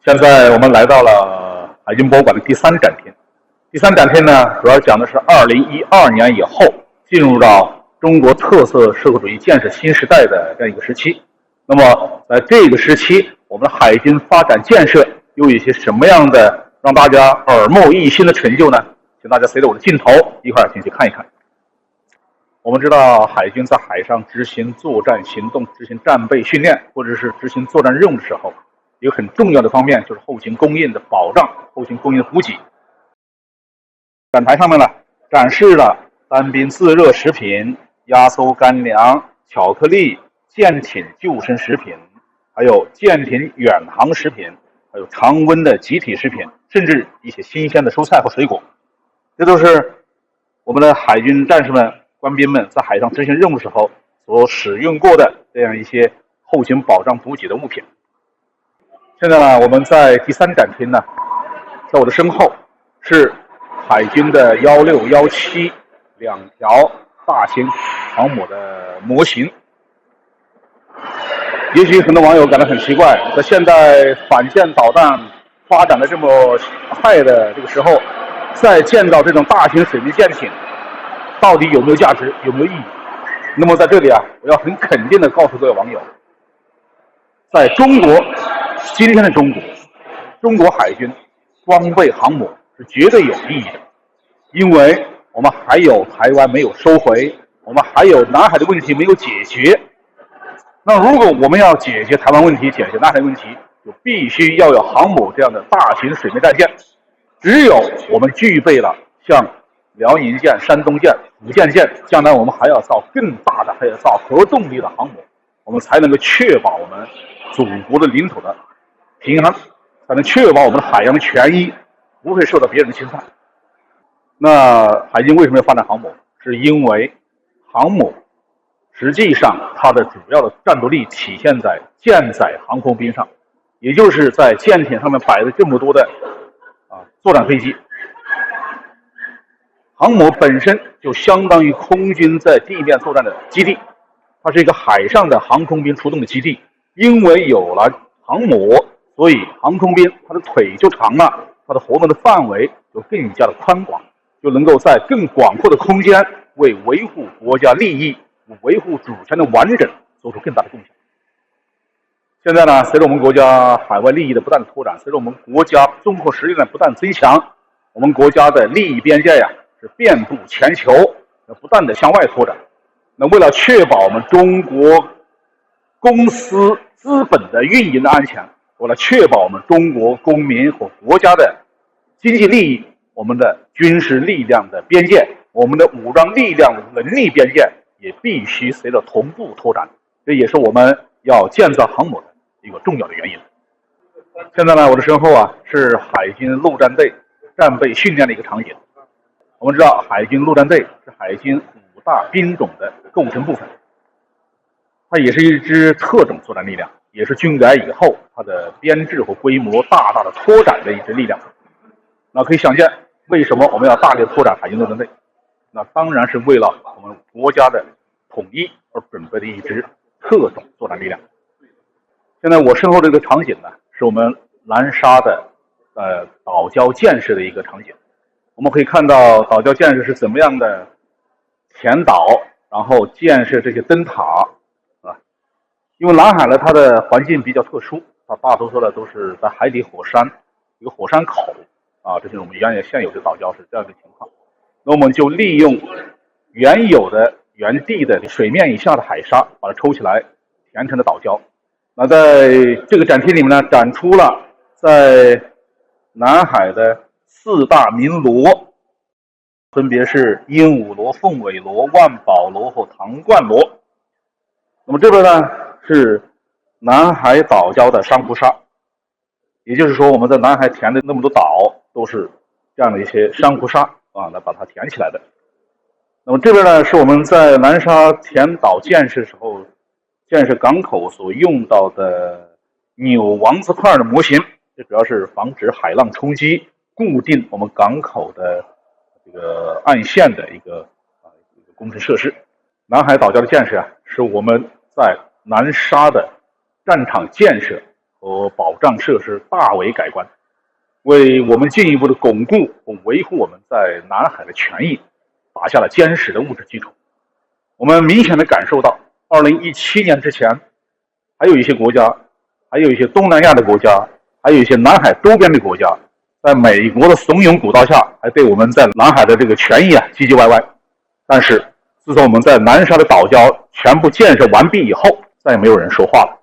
现在我们来到了海军博物馆的第3展厅。第3展厅呢，主要讲的是2012年以后进入到中国特色社会主义建设新时代的这样一个时期。那么在这个时期，我们的海军发展建设又有一些什么样的让大家耳目一新的成就呢？请大家随着我的镜头一块儿进去看一看。我们知道，海军在海上执行作战行动、执行战备训练，或者是执行作战任务的时候，一个很重要的方面就是后勤供应的保障、后勤供应的补给。展台上面呢，展示了单兵自热食品、压缩干粮、巧克力、舰艇救生食品，还有舰艇远航食品，还有常温的集体食品，甚至一些新鲜的蔬菜和水果。这都是我们的海军战士们、官兵们在海上执行任务时候所使用过的这样一些后勤保障补给的物品。现在呢，我们在第3展厅呢，在我的身后是海军的16、17两条大型航母的模型。也许很多网友感到很奇怪，在现在反舰导弹发展的这么快的这个时候，再建造这种大型水面舰艇，到底有没有价值，有没有意义？那么在这里啊，我要很肯定的告诉各位网友，在中国，今天的中国海军装备航母是绝对有意义的，因为我们还有台湾没有收回，我们还有南海的问题没有解决。那如果我们要解决台湾问题、解决南海问题，就必须要有航母这样的大型水面战舰。只有我们具备了像辽宁舰、山东舰、福建舰，将来我们还要造更大的、还要造核动力的航母，我们才能够确保我们祖国的领土的平衡，才能确保我们的海洋权益不会受到别人的侵犯。那海军为什么要发展航母？是因为航母实际上它的主要的战斗力体现在舰载航空兵上，也就是在舰艇上面摆了这么多的作战飞机。航母本身就相当于空军在地面作战的基地，它是一个海上的航空兵出动的基地。因为有了航母，所以航空兵它的腿就长了，它的活动的范围就更加的宽广，就能够在更广阔的空间为维护国家利益、维护主权的完整做出更大的贡献。现在呢，随着我们国家海外利益的不断的拓展，随着我们国家综合实力的不断增强，我们国家的利益边界是遍布全球，不断的向外拓展。那为了确保我们中国公司资本的运营的安全，为了确保我们中国公民和国家的经济利益，我们的军事力量的边界，我们的武装力量能力边界也必须随着同步拓展。这也是我们要建造航母的一个重要的原因。现在呢，我的身后是海军陆战队战备训练的一个场景。我们知道，海军陆战队是海军5大兵种的构成部分，它也是一支特种作战力量，也是军改以后它的编制和规模大大的拓展的一支力量。那可以想见，为什么我们要大力拓展海军陆战队？那当然是为了我们国家的统一而准备的一支特种作战力量。现在我身后这个场景呢，是我们南沙的岛礁建设的一个场景。我们可以看到岛礁建设是怎么样的填岛，然后建设这些灯塔因为南海呢，它的环境比较特殊，它大多数的都是在海底火山一个火山口这是我们现有的岛礁是这样的情况。那我们就利用原有的原地的水面以下的海沙，把它抽起来填成了岛礁。那在这个展厅里面呢，展出了在南海的4大名螺，分别是鹦鹉螺、凤尾螺、万宝螺和唐冠螺。那么这边呢是南海岛礁的珊瑚沙，也就是说我们在南海填的那么多岛都是这样的一些珊瑚沙来把它填起来的。那么这边呢是我们在南沙填岛建设时候建设港口所用到的扭王字块的模型，这主要是防止海浪冲击，固定我们港口的这个岸线的一个工程设施。南海岛礁的建设是我们在南沙的战场建设和保障设施大为改观，为我们进一步的巩固和维护我们在南海的权益打下了坚实的物质基础。我们明显的感受到2017年之前，还有一些国家，还有一些东南亚的国家，还有一些南海周边的国家，在美国的怂恿鼓捣下，还对我们在南海的这个权益唧唧歪歪。但是自从我们在南沙的岛礁全部建设完毕以后，再也没有人说话了。